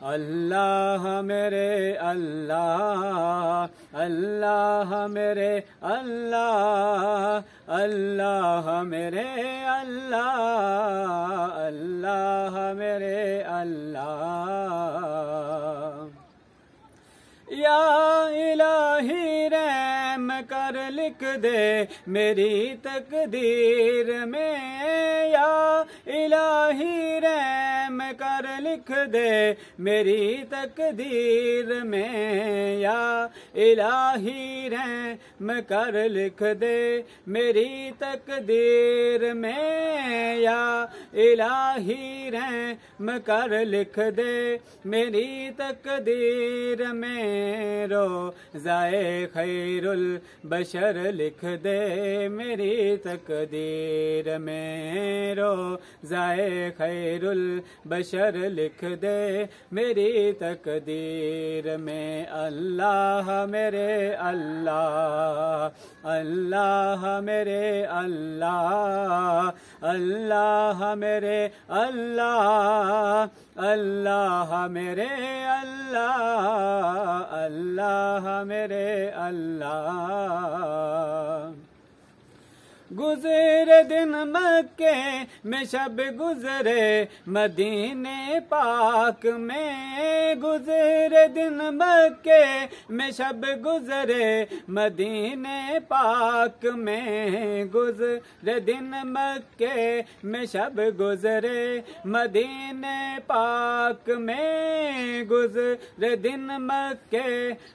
اللہ میرے اللہ، اللہ میرے اللہ، اللہ میرے اللہ، اللہ میرے اللہ۔ یا الہی رحم کر لکھ دے میری تقدیر میں، یا الہی رحم کر لکھ دے میری تقدیر میں، یا الہی رحم کر لکھ دے میری تقدیر میں، یا الہی رحم کر لکھ دے میری تقدیر میں، روزائے خیر البشر لکھ دے میری تقدیر میں، روزائے خیر البشر لکھ دے میری تقدیر میں۔ اللہ میرے اللہ، اللہ میرے اللہ، اللہ میرے اللہ، اللہ میرے اللہ، اللہ میرے اللہ۔ گزرے دن مکے میں شب گزرے مدینے پاک میں، گزرے دن مکے میں شب گزرے مدینے پاک میں، گزرے دن مکے میں شب گزرے مدینے پاک میں، گزرے دن مکے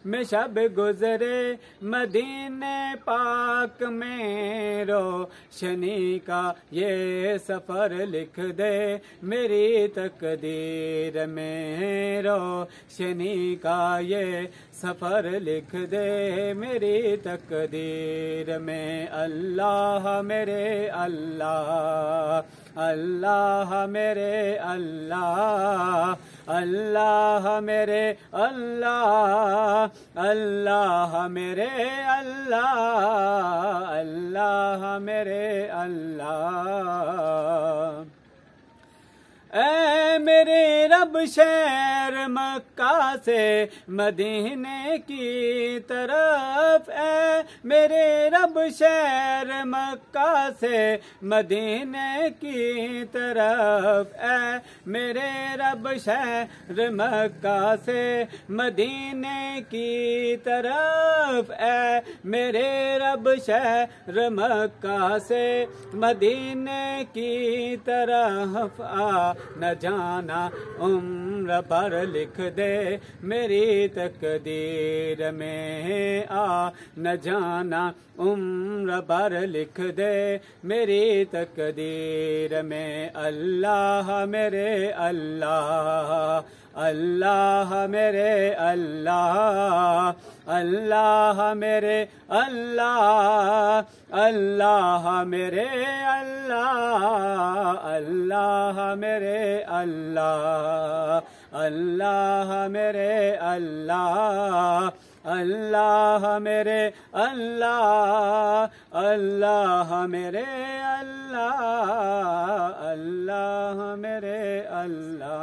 میں شب گزرے مدینے پاک میں، روشنی کا یہ سفر لکھ دے میری تقدیر میں، روشنی کا یہ سفر لکھ دے میری تقدیر میں۔ اللہ میرے اللہ، اللہ میرے اللہ، اللہ میرے اللہ، اللہ میرے اللہ، اللہ میرے اللہ۔ اے میرے رب شہر مکہ سے مدینے کی طرف، اے میرے رب شہر مکہ سے مدینے کی طرف، اے میرے رب شہر مکہ سے مدینے کی طرف، اے میرے رب شہر مکہ سے مدینے کی طرف آ نہ جانا عمر پر لکھ دے میری تقدیر میں، آ نہ جانا عمر پر لکھ دے میری تقدیر میں۔ اللہ میرے اللہ، اللہ میرے اللہ، اللہ میرے اللہ، اللہ میرے اللہ، اللہ میرے اللہ، اللہ میرے اللہ، اللہ میرے اللہ، اللہ میرے اللہ، اللہ میرے اللہ۔